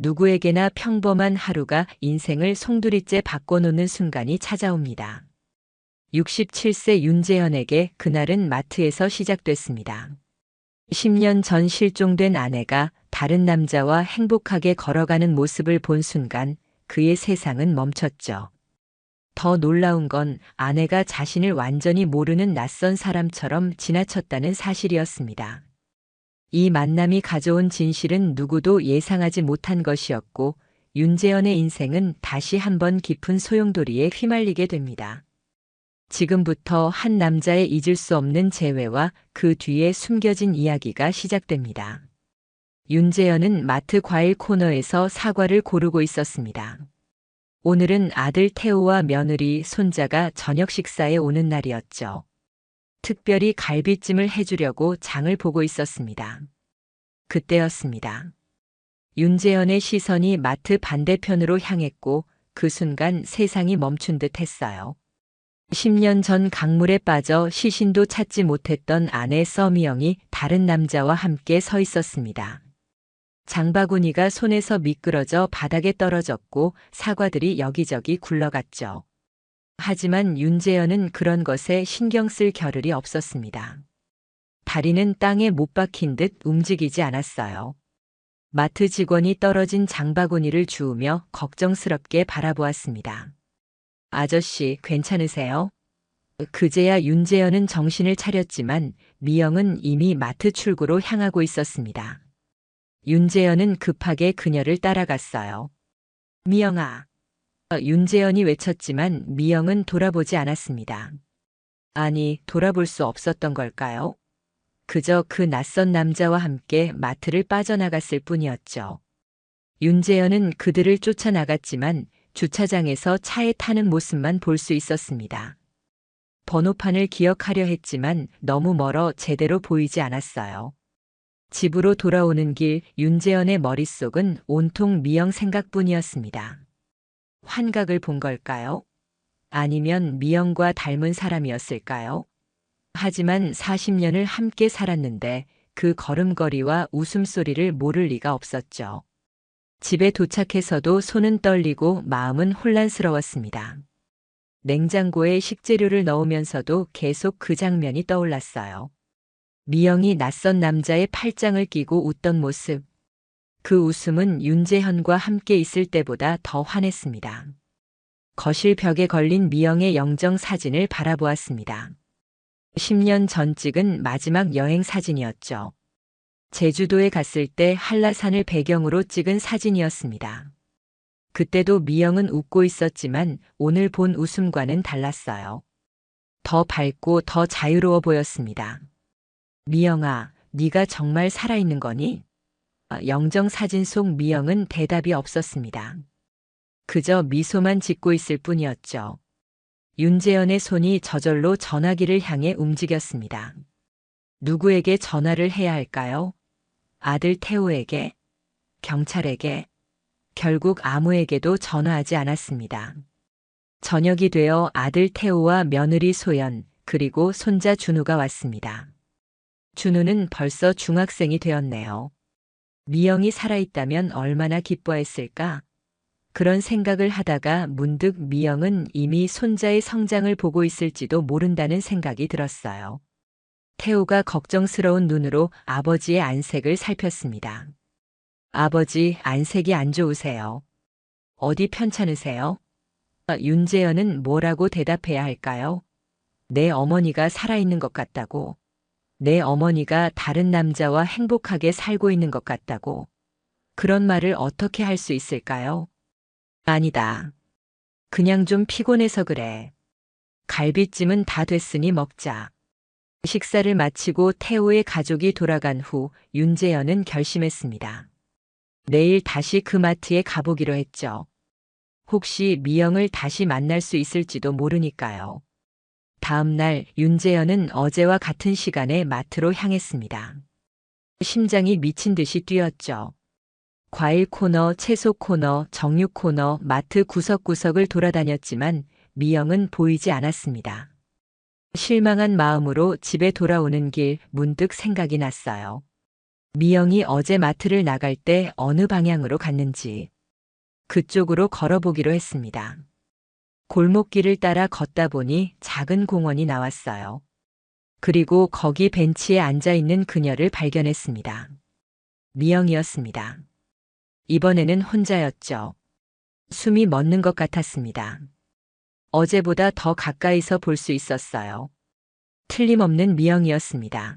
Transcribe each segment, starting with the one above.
누구에게나 평범한 하루가 인생을 송두리째 바꿔놓는 순간이 찾아옵니다. 67세 윤재현에게 그날은 마트에서 시작됐습니다. 10년 전 실종된 아내가 다른 남자와 행복하게 걸어가는 모습을 본 순간 그의 세상은 멈췄죠. 더 놀라운 건 아내가 자신을 완전히 모르는 낯선 사람처럼 지나쳤다는 사실이었습니다. 이 만남이 가져온 진실은 누구도 예상하지 못한 것이었고 윤재현의 인생은 다시 한번 깊은 소용돌이에 휘말리게 됩니다. 지금부터 한 남자의 잊을 수 없는 재회와 그 뒤에 숨겨진 이야기가 시작됩니다. 윤재현은 마트 과일 코너에서 사과를 고르고 있었습니다. 오늘은 아들 태호와 며느리 손자가 저녁 식사에 오는 날이었죠. 특별히 갈비찜을 해주려고 장을 보고 있었습니다. 그때였습니다. 윤재현의 시선이 마트 반대편으로 향했고 그 순간 세상이 멈춘 듯 했어요. 10년 전 강물에 빠져 시신도 찾지 못했던 아내 써미영이 다른 남자와 함께 서 있었습니다. 장바구니가 손에서 미끄러져 바닥에 떨어졌고 사과들이 여기저기 굴러갔죠. 하지만 윤재현은 그런 것에 신경 쓸 겨를이 없었습니다. 다리는 땅에 못 박힌 듯 움직이지 않았어요. 마트 직원이 떨어진 장바구니를 주우며 걱정스럽게 바라보았습니다. 아저씨, 괜찮으세요? 그제야 윤재현은 정신을 차렸지만 미영은 이미 마트 출구로 향하고 있었습니다. 윤재현은 급하게 그녀를 따라갔어요. 미영아. 윤재현이 외쳤지만 미영은 돌아보지 않았습니다. 아니, 돌아볼 수 없었던 걸까요? 그저 그 낯선 남자와 함께 마트를 빠져나갔을 뿐이었죠. 윤재현은 그들을 쫓아나갔지만 주차장에서 차에 타는 모습만 볼 수 있었습니다. 번호판을 기억하려 했지만 너무 멀어 제대로 보이지 않았어요. 집으로 돌아오는 길 윤재현의 머릿속은 온통 미영 생각뿐이었습니다. 환각을 본 걸까요? 아니면 미영과 닮은 사람이었을까요? 하지만 40년을 함께 살았는데 그 걸음걸이와 웃음소리를 모를 리가 없었죠. 집에 도착해서도 손은 떨리고 마음은 혼란스러웠습니다. 냉장고에 식재료를 넣으면서도 계속 그 장면이 떠올랐어요. 미영이 낯선 남자의 팔짱을 끼고 웃던 모습. 그 웃음은 윤재현과 함께 있을 때보다 더 환했습니다. 거실 벽에 걸린 미영의 영정 사진을 바라보았습니다. 10년 전 찍은 마지막 여행 사진이었죠. 제주도에 갔을 때 한라산을 배경으로 찍은 사진이었습니다. 그때도 미영은 웃고 있었지만 오늘 본 웃음과는 달랐어요. 더 밝고 더 자유로워 보였습니다. 미영아, 네가 정말 살아있는 거니? 영정 사진 속 미영은 대답이 없었습니다. 그저 미소만 짓고 있을 뿐이었죠. 윤재현의 손이 저절로 전화기를 향해 움직였습니다. 누구에게 전화를 해야 할까요? 아들 태호에게? 경찰에게? 결국 아무에게도 전화하지 않았습니다. 저녁이 되어 아들 태호와 며느리 소연, 그리고 손자 준우가 왔습니다. 준우는 벌써 중학생이 되었네요. 미영이 살아있다면 얼마나 기뻐했을까? 그런 생각을 하다가 문득 미영은 이미 손자의 성장을 보고 있을지도 모른다는 생각이 들었어요. 태호가 걱정스러운 눈으로 아버지의 안색을 살폈습니다. 아버지, 안색이 안 좋으세요. 어디 편찮으세요? 윤재현은 뭐라고 대답해야 할까요? 내 어머니가 살아있는 것 같다고. 내 어머니가 다른 남자와 행복하게 살고 있는 것 같다고. 그런 말을 어떻게 할 수 있을까요? 아니다. 그냥 좀 피곤해서 그래. 갈비찜은 다 됐으니 먹자. 식사를 마치고 태호의 가족이 돌아간 후 윤재현은 결심했습니다. 내일 다시 그 마트에 가보기로 했죠. 혹시 미영을 다시 만날 수 있을지도 모르니까요. 다음 날 윤재현은 어제와 같은 시간에 마트로 향했습니다. 심장이 미친 듯이 뛰었죠. 과일 코너, 채소 코너, 정육 코너, 마트 구석구석을 돌아다녔지만 미영은 보이지 않았습니다. 실망한 마음으로 집에 돌아오는 길 문득 생각이 났어요. 미영이 어제 마트를 나갈 때 어느 방향으로 갔는지 그쪽으로 걸어보기로 했습니다. 골목길을 따라 걷다 보니 작은 공원이 나왔어요. 그리고 거기 벤치에 앉아 있는 그녀를 발견했습니다. 미영이었습니다. 이번에는 혼자였죠. 숨이 멎는 것 같았습니다. 어제보다 더 가까이서 볼 수 있었어요. 틀림없는 미영이었습니다.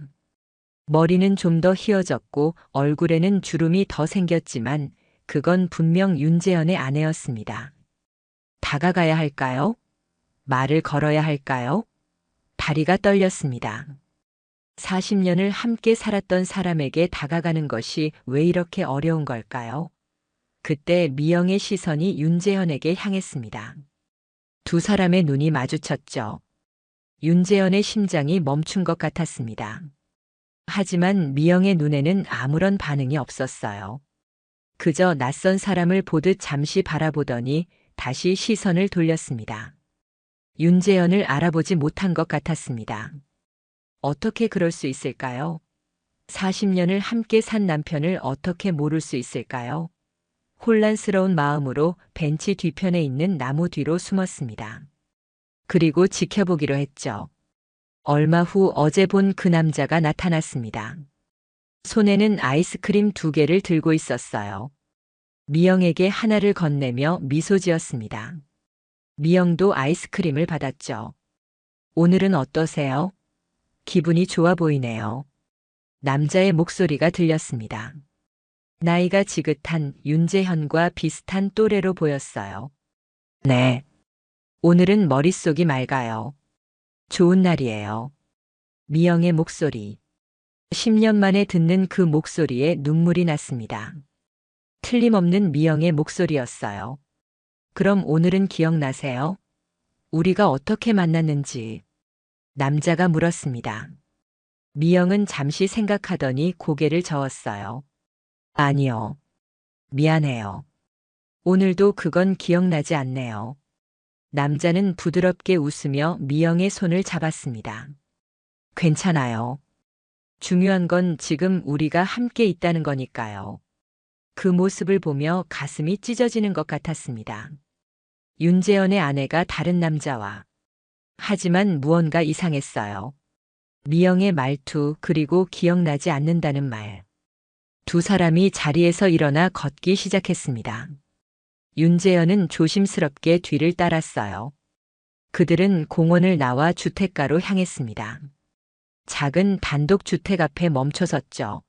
머리는 좀 더 휘어졌고 얼굴에는 주름이 더 생겼지만 그건 분명 윤재현의 아내였습니다. 다가가야 할까요? 말을 걸어야 할까요? 다리가 떨렸습니다. 40년을 함께 살았던 사람에게 다가가는 것이 왜 이렇게 어려운 걸까요? 그때 미영의 시선이 윤재현에게 향했습니다. 두 사람의 눈이 마주쳤죠. 윤재현의 심장이 멈춘 것 같았습니다. 하지만 미영의 눈에는 아무런 반응이 없었어요. 그저 낯선 사람을 보듯 잠시 바라보더니 다시 시선을 돌렸습니다. 윤재현을 알아보지 못한 것 같았습니다. 어떻게 그럴 수 있을까요? 40년을 함께 산 남편을 어떻게 모를 수 있을까요? 혼란스러운 마음으로 벤치 뒤편에 있는 나무 뒤로 숨었습니다. 그리고 지켜보기로 했죠. 얼마 후 어제 본 그 남자가 나타났습니다. 손에는 아이스크림 2개를 들고 있었어요. 미영에게 하나를 건네며 미소 지었습니다. 미영도 아이스크림을 받았죠. 오늘은 어떠세요? 기분이 좋아 보이네요. 남자의 목소리가 들렸습니다. 나이가 지긋한 윤재현과 비슷한 또래로 보였어요. 네. 오늘은 머릿속이 맑아요. 좋은 날이에요. 미영의 목소리. 10년 만에 듣는 그 목소리에 눈물이 났습니다. 틀림없는 미영의 목소리였어요. 그럼 오늘은 기억나세요? 우리가 어떻게 만났는지. 남자가 물었습니다. 미영은 잠시 생각하더니 고개를 저었어요. 아니요. 미안해요. 오늘도 그건 기억나지 않네요. 남자는 부드럽게 웃으며 미영의 손을 잡았습니다. 괜찮아요. 중요한 건 지금 우리가 함께 있다는 거니까요. 그 모습을 보며 가슴이 찢어지는 것 같았습니다. 윤재현의 아내가 다른 남자와. 하지만 무언가 이상했어요. 미영의 말투 그리고 기억나지 않는다는 말. 두 사람이 자리에서 일어나 걷기 시작했습니다. 윤재현은 조심스럽게 뒤를 따랐어요. 그들은 공원을 나와 주택가로 향했습니다. 작은 단독주택 앞에 멈춰섰죠.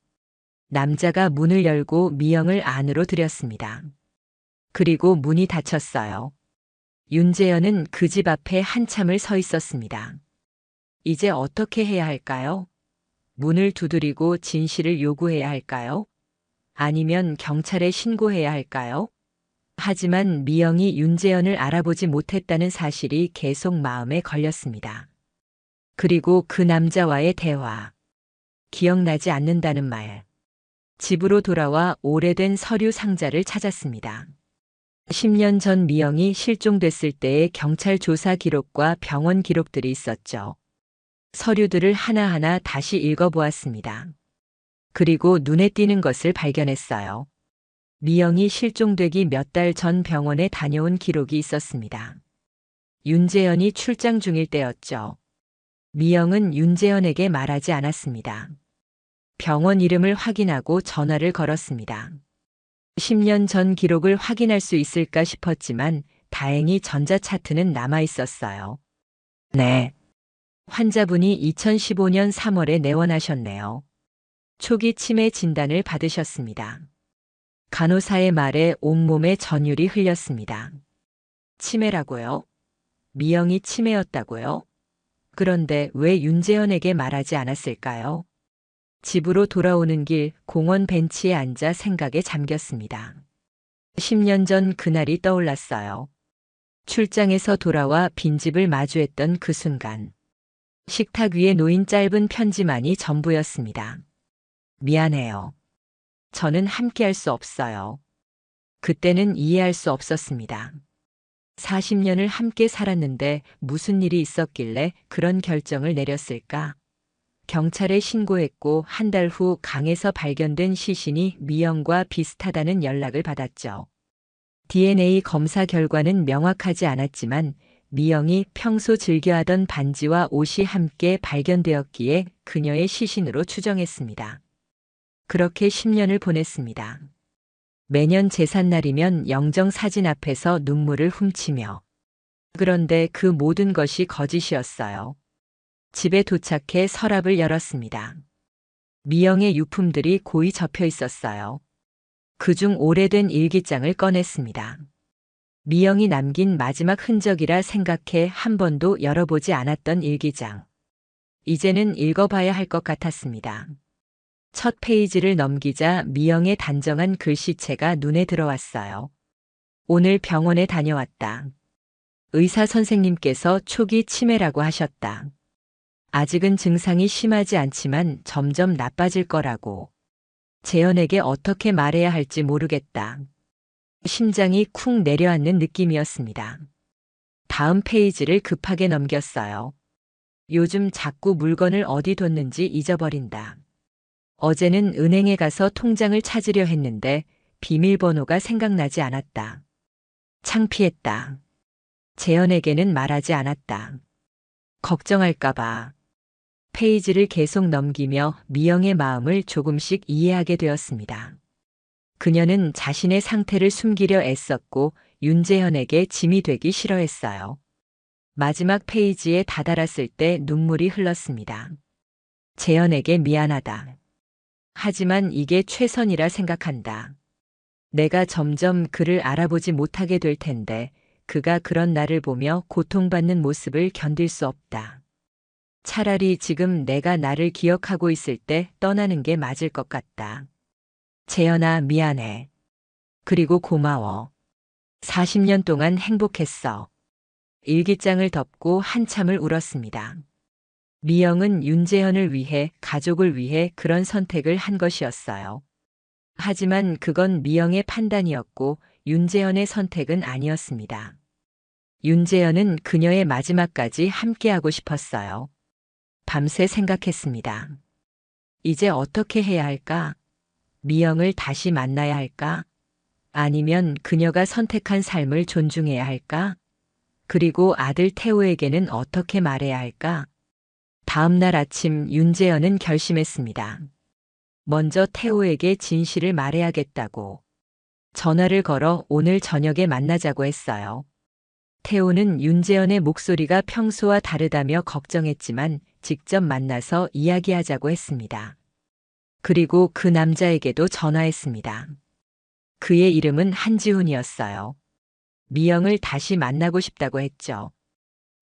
남자가 문을 열고 미영을 안으로 들였습니다. 그리고 문이 닫혔어요. 윤재현은 그 집 앞에 한참을 서 있었습니다. 이제 어떻게 해야 할까요? 문을 두드리고 진실을 요구해야 할까요? 아니면 경찰에 신고해야 할까요? 하지만 미영이 윤재현을 알아보지 못했다는 사실이 계속 마음에 걸렸습니다. 그리고 그 남자와의 대화. 기억나지 않는다는 말. 집으로 돌아와 오래된 서류 상자를 찾았습니다. 10년 전 미영이 실종됐을 때의 경찰 조사 기록과 병원 기록들이 있었죠. 서류들을 하나하나 다시 읽어보았습니다. 그리고 눈에 띄는 것을 발견했어요. 미영이 실종되기 몇 달 전 병원에 다녀온 기록이 있었습니다. 윤재현이 출장 중일 때였죠. 미영은 윤재현에게 말하지 않았습니다. 병원 이름을 확인하고 전화를 걸었습니다. 10년 전 기록을 확인할 수 있을까 싶었지만 다행히 전자차트는 남아 있었어요. 네. 환자분이 2015년 3월에 내원하셨네요. 초기 치매 진단을 받으셨습니다. 간호사의 말에 온몸에 전율이 흘렸습니다. 치매라고요? 미영이 치매였다고요? 그런데 왜 윤재현에게 말하지 않았을까요? 집으로 돌아오는 길 공원 벤치에 앉아 생각에 잠겼습니다. 10년 전 그날이 떠올랐어요. 출장에서 돌아와 빈집을 마주했던 그 순간. 식탁 위에 놓인 짧은 편지만이 전부였습니다. 미안해요. 저는 함께할 수 없어요. 그때는 이해할 수 없었습니다. 40년을 함께 살았는데 무슨 일이 있었길래 그런 결정을 내렸을까? 경찰에 신고했고 한 달 후 강에서 발견된 시신이 미영과 비슷하다는 연락을 받았죠. DNA 검사 결과는 명확하지 않았지만 미영이 평소 즐겨하던 반지와 옷이 함께 발견되었기에 그녀의 시신으로 추정했습니다. 그렇게 10년을 보냈습니다. 매년 제삿날이면 영정 사진 앞에서 눈물을 훔치며. 그런데 그 모든 것이 거짓이었어요. 집에 도착해 서랍을 열었습니다. 미영의 유품들이 고이 접혀 있었어요. 그중 오래된 일기장을 꺼냈습니다. 미영이 남긴 마지막 흔적이라 생각해 한 번도 열어보지 않았던 일기장. 이제는 읽어봐야 할 것 같았습니다. 첫 페이지를 넘기자 미영의 단정한 글씨체가 눈에 들어왔어요. 오늘 병원에 다녀왔다. 의사 선생님께서 초기 치매라고 하셨다. 아직은 증상이 심하지 않지만 점점 나빠질 거라고. 재현에게 어떻게 말해야 할지 모르겠다. 심장이 쿵 내려앉는 느낌이었습니다. 다음 페이지를 급하게 넘겼어요. 요즘 자꾸 물건을 어디 뒀는지 잊어버린다. 어제는 은행에 가서 통장을 찾으려 했는데 비밀번호가 생각나지 않았다. 창피했다. 재현에게는 말하지 않았다. 걱정할까봐. 페이지를 계속 넘기며 미영의 마음을 조금씩 이해하게 되었습니다. 그녀는 자신의 상태를 숨기려 애썼고 윤재현에게 짐이 되기 싫어했어요. 마지막 페이지에 다다랐을 때 눈물이 흘렀습니다. 재현에게 미안하다. 하지만 이게 최선이라 생각한다. 내가 점점 그를 알아보지 못하게 될 텐데 그가 그런 나를 보며 고통받는 모습을 견딜 수 없다. 차라리 지금 내가 나를 기억하고 있을 때 떠나는 게 맞을 것 같다. 재현아, 미안해. 그리고 고마워. 40년 동안 행복했어. 일기장을 덮고 한참을 울었습니다. 미영은 윤재현을 위해, 가족을 위해 그런 선택을 한 것이었어요. 하지만 그건 미영의 판단이었고 윤재현의 선택은 아니었습니다. 윤재현은 그녀의 마지막까지 함께하고 싶었어요. 밤새 생각했습니다. 이제 어떻게 해야 할까? 미영을 다시 만나야 할까? 아니면 그녀가 선택한 삶을 존중해야 할까? 그리고 아들 태호에게는 어떻게 말해야 할까? 다음 날 아침 윤재현은 결심했습니다. 먼저 태호에게 진실을 말해야겠다고. 전화를 걸어 오늘 저녁에 만나자고 했어요. 태호는 윤재현의 목소리가 평소와 다르다며 걱정했지만 직접 만나서 이야기하자고 했습니다. 그리고 그 남자에게도 전화했습니다. 그의 이름은 한지훈이었어요. 미영을 다시 만나고 싶다고 했죠.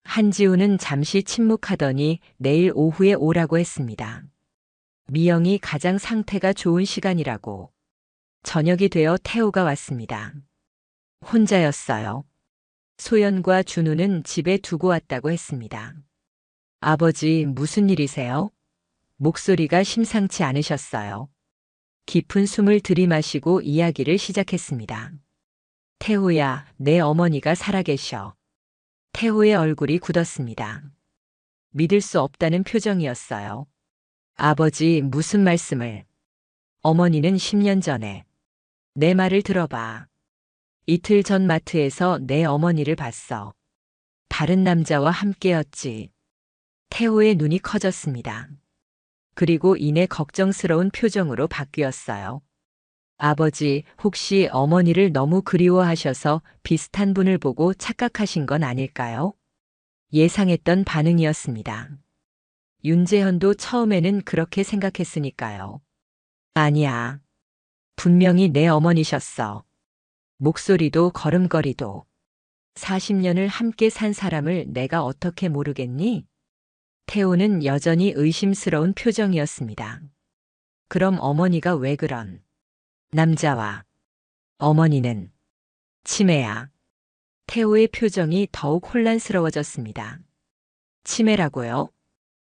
한지훈은 잠시 침묵하더니 내일 오후에 오라고 했습니다. 미영이 가장 상태가 좋은 시간이라고. 저녁이 되어 태호가 왔습니다. 혼자였어요. 소연과 준우는 집에 두고 왔다고 했습니다. 아버지, 무슨 일이세요? 목소리가 심상치 않으셨어요. 깊은 숨을 들이마시고 이야기를 시작했습니다. 태호야, 내 어머니가 살아계셔. 태호의 얼굴이 굳었습니다. 믿을 수 없다는 표정이었어요. 아버지, 무슨 말씀을? 어머니는 10년 전에. 내 말을 들어봐. 이틀 전 마트에서 내 어머니를 봤어. 다른 남자와 함께였지. 태호의 눈이 커졌습니다. 그리고 이내 걱정스러운 표정으로 바뀌었어요. 아버지, 혹시 어머니를 너무 그리워하셔서 비슷한 분을 보고 착각하신 건 아닐까요? 예상했던 반응이었습니다. 윤재현도 처음에는 그렇게 생각했으니까요. 아니야. 분명히 내 어머니셨어. 목소리도 걸음걸이도. 40년을 함께 산 사람을 내가 어떻게 모르겠니? 태호는 여전히 의심스러운 표정이었습니다. 그럼 어머니가 왜 그런? 남자와. 어머니는 치매야. 태호의 표정이 더욱 혼란스러워졌습니다. 치매라고요?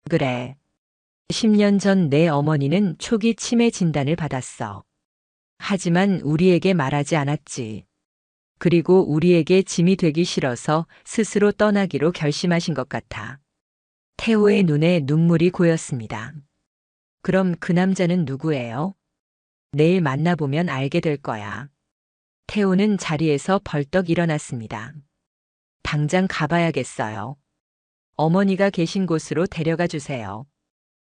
그래. 10년 전 내 어머니는 초기 치매 진단을 받았어. 하지만 우리에게 말하지 않았지. 그리고 우리에게 짐이 되기 싫어서 스스로 떠나기로 결심하신 것 같아. 태호의 눈에 눈물이 고였습니다. 그럼 그 남자는 누구예요? 내일 만나보면 알게 될 거야. 태호는 자리에서 벌떡 일어났습니다. 당장 가봐야겠어요. 어머니가 계신 곳으로 데려가 주세요.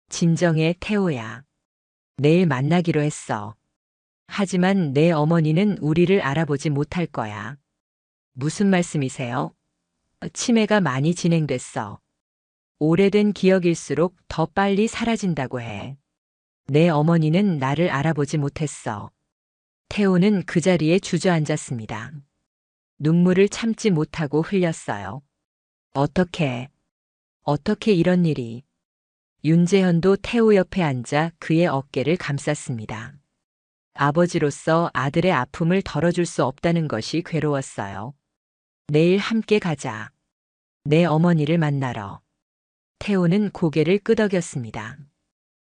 진정해, 태호야. 내일 만나기로 했어. 하지만 내 어머니는 우리를 알아보지 못할 거야. 무슨 말씀이세요? 치매가 많이 진행됐어. 오래된 기억일수록 더 빨리 사라진다고 해. 내 어머니는 나를 알아보지 못했어. 태호는 그 자리에 주저앉았습니다. 눈물을 참지 못하고 흘렸어요. 어떻게 이런 일이. 윤재현도 태호 옆에 앉아 그의 어깨를 감쌌습니다. 아버지로서 아들의 아픔을 덜어줄 수 없다는 것이 괴로웠어요. 내일 함께 가자. 내 어머니를 만나러. 태호는 고개를 끄덕였습니다.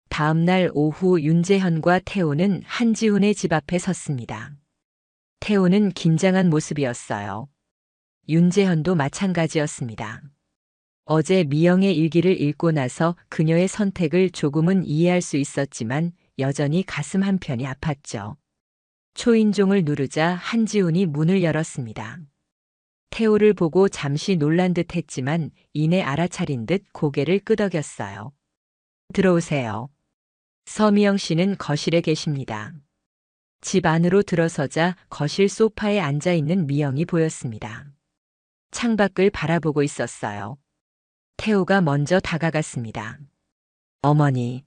다음 날 오후 윤재현과 태호는 한지훈의 집 앞에 섰습니다. 태호는 긴장한 모습이었어요. 윤재현도 마찬가지였습니다. 어제 미영의 일기를 읽고 나서 그녀의 선택을 조금은 이해할 수 있었지만 여전히 가슴 한편이 아팠죠. 초인종을 누르자 한지훈이 문을 열었습니다. 태호를 보고 잠시 놀란 듯 했지만 이내 알아차린 듯 고개를 끄덕였어요. 들어오세요. 서미영 씨는 거실에 계십니다. 집 안으로 들어서자 거실 소파에 앉아 있는 미영이 보였습니다. 창밖을 바라보고 있었어요. 태호가 먼저 다가갔습니다. 어머니.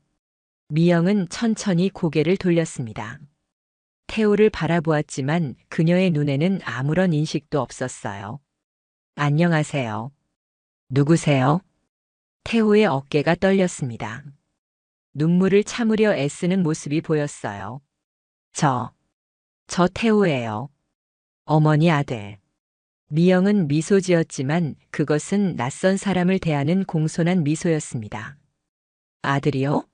미영은 천천히 고개를 돌렸습니다. 태호를 바라보았지만 그녀의 눈에는 아무런 인식도 없었어요. 안녕하세요. 누구세요? 태호의 어깨가 떨렸습니다. 눈물을 참으려 애쓰는 모습이 보였어요. 저 태호예요. 어머니 아들. 미영은 미소 지었지만 그것은 낯선 사람을 대하는 공손한 미소였습니다. 아들이요?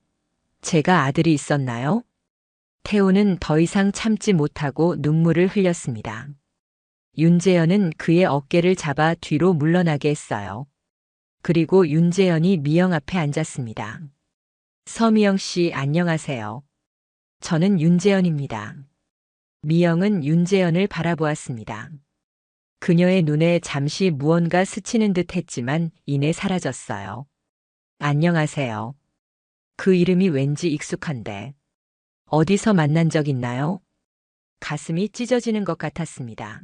제가 아들이 있었나요? 태호는 더 이상 참지 못하고 눈물을 흘렸습니다. 윤재현은 그의 어깨를 잡아 뒤로 물러나게 했어요. 그리고 윤재현이 미영 앞에 앉았습니다. 서미영 씨 안녕하세요. 저는 윤재현입니다. 미영은 윤재현을 바라보았습니다. 그녀의 눈에 잠시 무언가 스치는 듯 했지만 이내 사라졌어요. 안녕하세요. 그 이름이 왠지 익숙한데. 어디서 만난 적 있나요? 가슴이 찢어지는 것 같았습니다.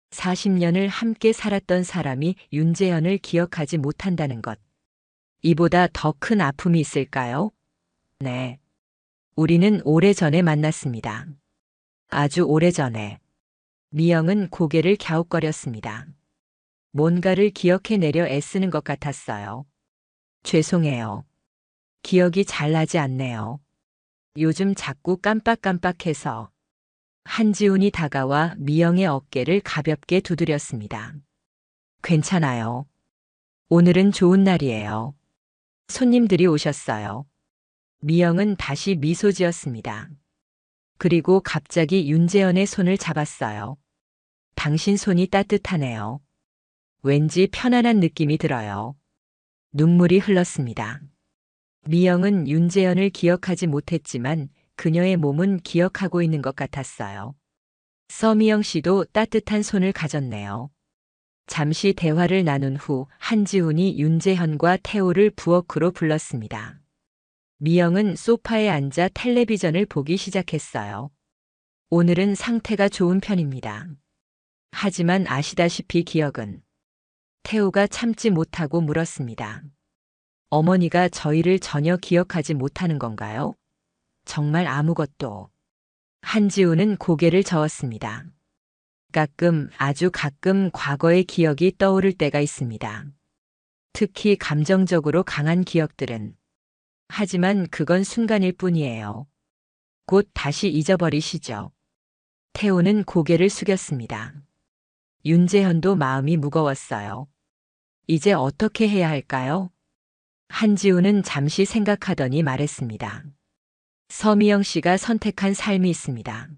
40년을 함께 살았던 사람이 윤재현을 기억하지 못한다는 것. 이보다 더 큰 아픔이 있을까요? 네. 우리는 오래전에 만났습니다. 아주 오래전에. 미영은 고개를 갸웃거렸습니다. 뭔가를 기억해내려 애쓰는 것 같았어요. 죄송해요. 기억이 잘 나지 않네요. 요즘 자꾸 깜빡깜빡해서. 한지훈이 다가와 미영의 어깨를 가볍게 두드렸습니다. 괜찮아요. 오늘은 좋은 날이에요. 손님들이 오셨어요. 미영은 다시 미소 지었습니다. 그리고 갑자기 윤재현의 손을 잡았어요. 당신 손이 따뜻하네요. 왠지 편안한 느낌이 들어요. 눈물이 흘렀습니다. 미영은 윤재현을 기억하지 못했지만 그녀의 몸은 기억하고 있는 것 같았어요. 서미영 씨도 따뜻한 손을 가졌네요. 잠시 대화를 나눈 후 한지훈이 윤재현과 태호를 부엌으로 불렀습니다. 미영은 소파에 앉아 텔레비전을 보기 시작했어요. 오늘은 상태가 좋은 편입니다. 하지만 아시다시피 기억은. 태호가 참지 못하고 물었습니다. 어머니가 저희를 전혀 기억하지 못하는 건가요? 정말 아무것도. 한지훈은 고개를 저었습니다. 아주 가끔 과거의 기억이 떠오를 때가 있습니다. 특히 감정적으로 강한 기억들은. 하지만 그건 순간일 뿐이에요. 곧 다시 잊어버리시죠. 태호는 고개를 숙였습니다. 윤재현도 마음이 무거웠어요. 이제 어떻게 해야 할까요? 한지훈은 잠시 생각하더니 말했습니다. 서미영 씨가 선택한 삶이 있습니다.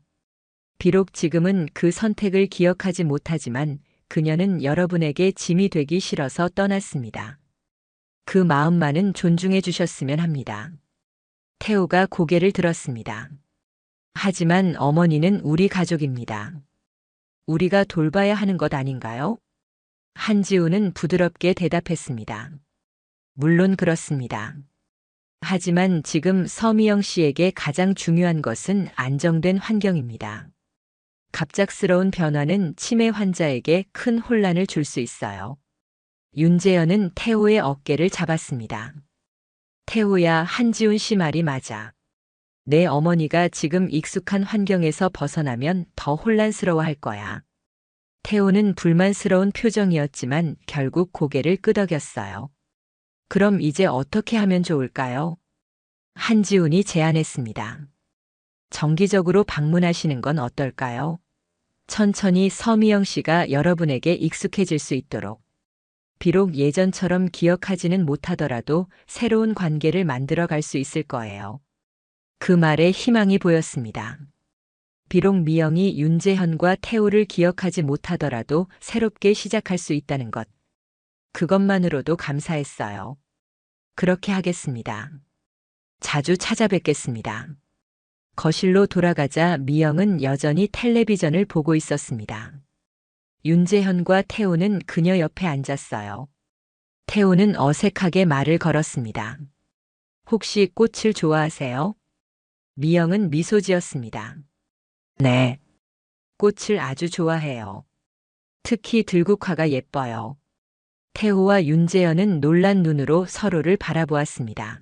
비록 지금은 그 선택을 기억하지 못하지만 그녀는 여러분에게 짐이 되기 싫어서 떠났습니다. 그 마음만은 존중해 주셨으면 합니다. 태호가 고개를 들었습니다. 하지만 어머니는 우리 가족입니다. 우리가 돌봐야 하는 것 아닌가요? 한지우는 부드럽게 대답했습니다. 물론 그렇습니다. 하지만 지금 서미영 씨에게 가장 중요한 것은 안정된 환경입니다. 갑작스러운 변화는 치매 환자에게 큰 혼란을 줄 수 있어요. 윤재현은 태호의 어깨를 잡았습니다. 태호야, 한지훈 씨 말이 맞아. 내 어머니가 지금 익숙한 환경에서 벗어나면 더 혼란스러워할 거야. 태호는 불만스러운 표정이었지만 결국 고개를 끄덕였어요. 그럼 이제 어떻게 하면 좋을까요? 한지훈이 제안했습니다. 정기적으로 방문하시는 건 어떨까요? 천천히 서미영 씨가 여러분에게 익숙해질 수 있도록. 비록 예전처럼 기억하지는 못하더라도 새로운 관계를 만들어 갈 수 있을 거예요. 그 말에 희망이 보였습니다. 비록 미영이 윤재현과 태호를 기억하지 못하더라도 새롭게 시작할 수 있다는 것. 그것만으로도 감사했어요. 그렇게 하겠습니다. 자주 찾아뵙겠습니다. 거실로 돌아가자 미영은 여전히 텔레비전을 보고 있었습니다. 윤재현과 태호는 그녀 옆에 앉았어요. 태호는 어색하게 말을 걸었습니다. 혹시 꽃을 좋아하세요? 미영은 미소 지었습니다. 네. 꽃을 아주 좋아해요. 특히 들국화가 예뻐요. 태호와 윤재현은 놀란 눈으로 서로를 바라보았습니다.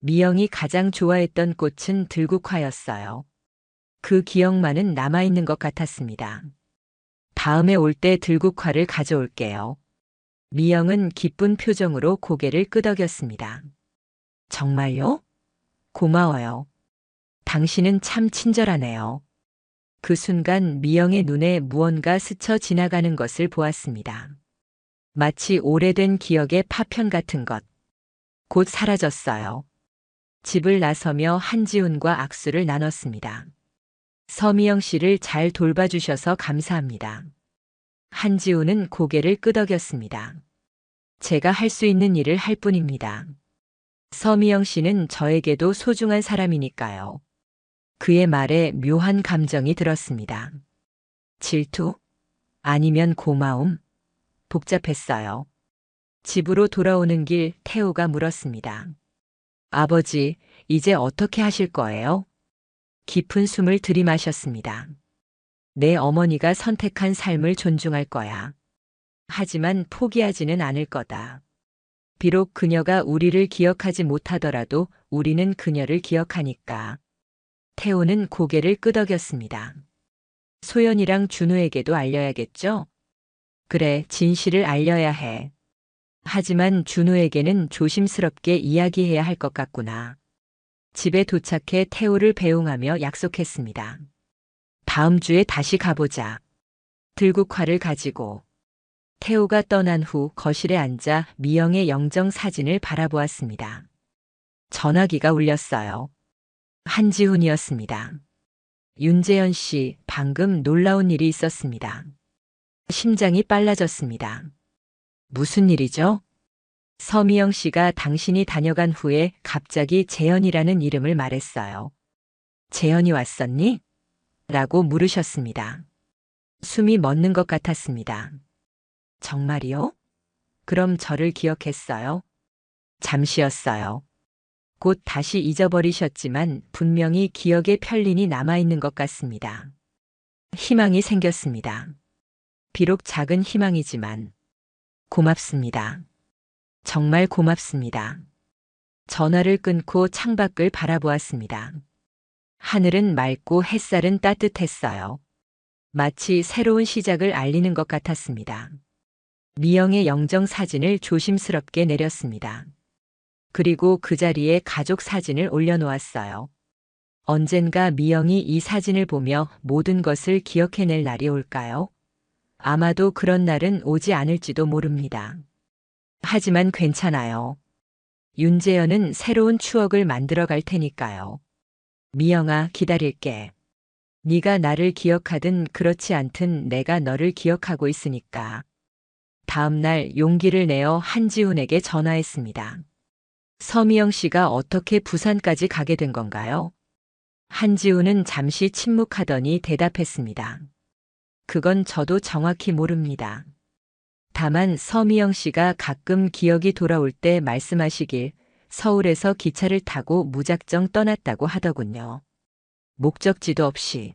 미영이 가장 좋아했던 꽃은 들국화였어요. 그 기억만은 남아있는 것 같았습니다. 다음에 올 때 들국화를 가져올게요. 미영은 기쁜 표정으로 고개를 끄덕였습니다. 정말요? 고마워요. 당신은 참 친절하네요. 그 순간 미영의 눈에 무언가 스쳐 지나가는 것을 보았습니다. 마치 오래된 기억의 파편 같은 것. 곧 사라졌어요. 집을 나서며 한지훈과 악수를 나눴습니다. 서미영 씨를 잘 돌봐주셔서 감사합니다. 한지훈은 고개를 끄덕였습니다. 제가 할 수 있는 일을 할 뿐입니다. 서미영 씨는 저에게도 소중한 사람이니까요. 그의 말에 묘한 감정이 들었습니다. 질투? 아니면 고마움? 복잡했어요. 집으로 돌아오는 길 태호가 물었습니다. 아버지, 이제 어떻게 하실 거예요? 깊은 숨을 들이마셨습니다. 내 어머니가 선택한 삶을 존중할 거야. 하지만 포기하지는 않을 거다. 비록 그녀가 우리를 기억하지 못하더라도 우리는 그녀를 기억하니까. 태호는 고개를 끄덕였습니다. 소연이랑 준우에게도 알려야겠죠? 그래, 진실을 알려야 해. 하지만 준우에게는 조심스럽게 이야기해야 할 것 같구나. 집에 도착해 태호를 배웅하며 약속했습니다. 다음 주에 다시 가보자. 들국화를 가지고. 태호가 떠난 후 거실에 앉아 미영의 영정 사진을 바라보았습니다. 전화기가 울렸어요. 한지훈이었습니다. 윤재현 씨, 방금 놀라운 일이 있었습니다. 심장이 빨라졌습니다. 무슨 일이죠? 서미영 씨가 당신이 다녀간 후에 갑자기 재현이라는 이름을 말했어요. 재현이 왔었니? 라고 물으셨습니다. 숨이 멎는 것 같았습니다. 정말이요? 그럼 저를 기억했어요? 잠시였어요. 곧 다시 잊어버리셨지만 분명히 기억의 편린이 남아있는 것 같습니다. 희망이 생겼습니다. 비록 작은 희망이지만 고맙습니다. 정말 고맙습니다. 전화를 끊고 창밖을 바라보았습니다. 하늘은 맑고 햇살은 따뜻했어요. 마치 새로운 시작을 알리는 것 같았습니다. 미영의 영정 사진을 조심스럽게 내렸습니다. 그리고 그 자리에 가족 사진을 올려놓았어요. 언젠가 미영이 이 사진을 보며 모든 것을 기억해낼 날이 올까요? 아마도 그런 날은 오지 않을지도 모릅니다. 하지만 괜찮아요. 윤재현은 새로운 추억을 만들어 갈 테니까요. 미영아, 기다릴게. 네가 나를 기억하든 그렇지 않든 내가 너를 기억하고 있으니까. 다음 날 용기를 내어 한지훈에게 전화했습니다. 서미영 씨가 어떻게 부산까지 가게 된 건가요? 한지훈은 잠시 침묵하더니 대답했습니다. 그건 저도 정확히 모릅니다. 다만 서미영 씨가 가끔 기억이 돌아올 때 말씀하시길 서울에서 기차를 타고 무작정 떠났다고 하더군요. 목적지도 없이.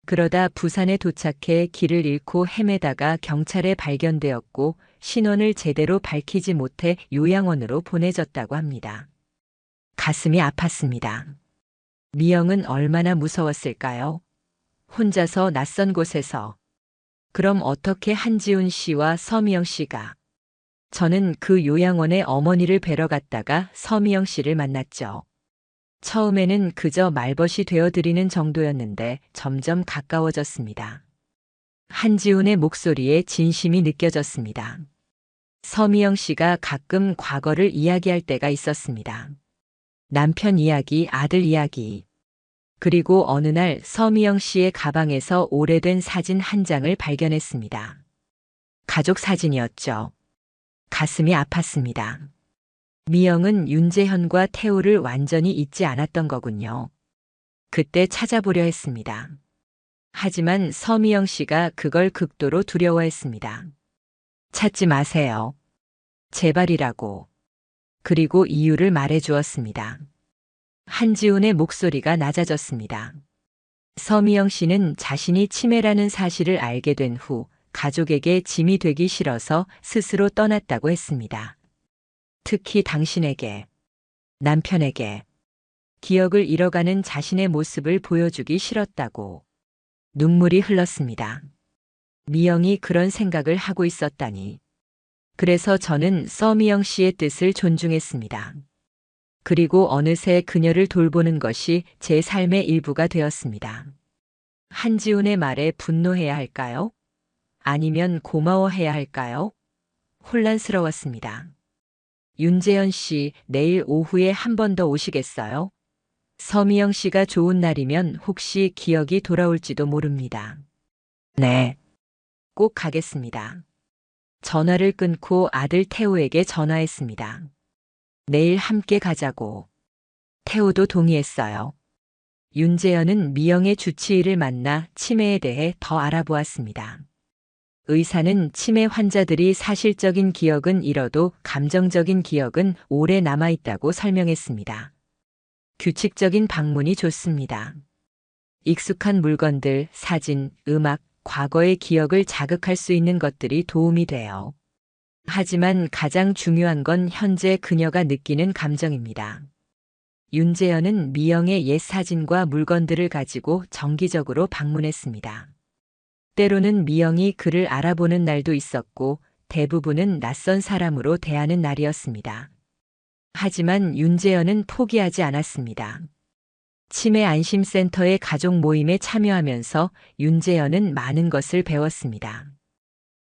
그러다 부산에 도착해 길을 잃고 헤매다가 경찰에 발견되었고 신원을 제대로 밝히지 못해 요양원으로 보내졌다고 합니다. 가슴이 아팠습니다. 미영은 얼마나 무서웠을까요? 혼자서 낯선 곳에서. 그럼 어떻게 한지훈 씨와 서미영 씨가? 저는 그 요양원에 어머니를 뵈러 갔다가 서미영 씨를 만났죠. 처음에는 그저 말벗이 되어드리는 정도였는데 점점 가까워졌습니다. 한지훈의 목소리에 진심이 느껴졌습니다. 서미영 씨가 가끔 과거를 이야기할 때가 있었습니다. 남편 이야기, 아들 이야기. 그리고 어느 날 서미영 씨의 가방에서 오래된 사진 한 장을 발견했습니다. 가족 사진이었죠. 가슴이 아팠습니다. 미영은 윤재현과 태우를 완전히 잊지 않았던 거군요. 그때 찾아보려 했습니다. 하지만 서미영 씨가 그걸 극도로 두려워했습니다. 찾지 마세요. 제발이라고. 그리고 이유를 말해 주었습니다. 한지훈의 목소리가 낮아졌습니다. 서미영 씨는 자신이 치매라는 사실을 알게 된 후 가족에게 짐이 되기 싫어서 스스로 떠났다고 했습니다. 특히 당신에게, 남편에게, 기억을 잃어가는 자신의 모습을 보여주기 싫었다고. 눈물이 흘렀습니다. 미영이 그런 생각을 하고 있었다니. 그래서 저는 서미영 씨의 뜻을 존중했습니다. 그리고 어느새 그녀를 돌보는 것이 제 삶의 일부가 되었습니다. 한지훈의 말에 분노해야 할까요? 아니면 고마워해야 할까요? 혼란스러웠습니다. 윤재현 씨, 내일 오후에 한 번 더 오시겠어요? 서미영 씨가 좋은 날이면 혹시 기억이 돌아올지도 모릅니다. 네. 꼭 가겠습니다. 전화를 끊고 아들 태우에게 전화했습니다. 내일 함께 가자고. 태우도 동의했어요. 윤재현은 미영의 주치의를 만나 치매에 대해 더 알아보았습니다. 의사는 치매 환자들이 사실적인 기억은 잃어도 감정적인 기억은 오래 남아있다고 설명했습니다. 규칙적인 방문이 좋습니다. 익숙한 물건들, 사진, 음악, 과거의 기억을 자극할 수 있는 것들이 도움이 돼요. 하지만 가장 중요한 건 현재 그녀가 느끼는 감정입니다. 윤재현은 미영의 옛 사진과 물건들을 가지고 정기적으로 방문했습니다. 때로는 미영이 그를 알아보는 날도 있었고 대부분은 낯선 사람으로 대하는 날이었습니다. 하지만 윤재현은 포기하지 않았습니다. 치매 안심센터의 가족 모임에 참여하면서 윤재현은 많은 것을 배웠습니다.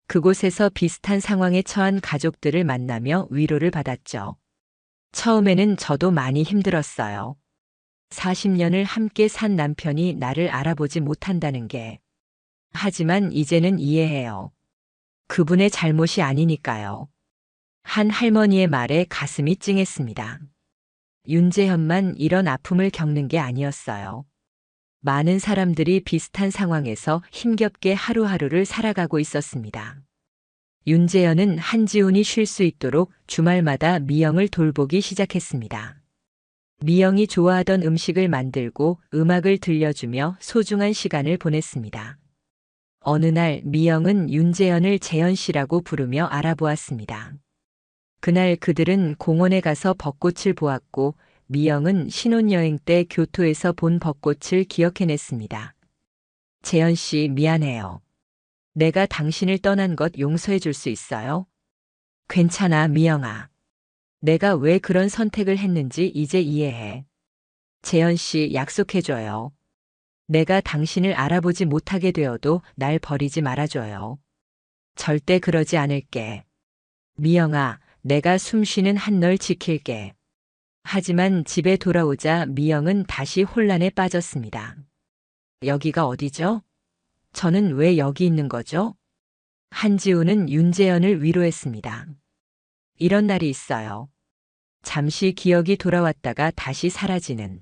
그곳에서 비슷한 상황에 처한 가족들을 만나며 위로를 받았죠. 처음에는 저도 많이 힘들었어요. 40년을 함께 산 남편이 나를 알아보지 못한다는 게. 하지만 이제는 이해해요. 그분의 잘못이 아니니까요. 한 할머니의 말에 가슴이 찡했습니다. 윤재현만 이런 아픔을 겪는 게 아니었어요. 많은 사람들이 비슷한 상황에서 힘겹게 하루하루를 살아가고 있었습니다. 윤재현은 한지훈이 쉴 수 있도록 주말마다 미영을 돌보기 시작했습니다. 미영이 좋아하던 음식을 만들고 음악을 들려주며 소중한 시간을 보냈습니다. 어느 날 미영은 윤재현을 재현 씨라고 부르며 알아보았습니다. 그날 그들은 공원에 가서 벚꽃을 보았고 미영은 신혼여행 때 교토에서 본 벚꽃을 기억해냈습니다. 재현 씨, 미안해요. 내가 당신을 떠난 것 용서해 줄 수 있어요? 괜찮아, 미영아. 내가 왜 그런 선택을 했는지 이제 이해해. 재현 씨, 약속해줘요. 내가 당신을 알아보지 못하게 되어도 날 버리지 말아줘요. 절대 그러지 않을게. 미영아, 내가 숨쉬는 한 널 지킬게. 하지만 집에 돌아오자 미영은 다시 혼란에 빠졌습니다. 여기가 어디죠? 저는 왜 여기 있는 거죠? 한지우는 윤재현을 위로했습니다. 이런 날이 있어요. 잠시 기억이 돌아왔다가 다시 사라지는.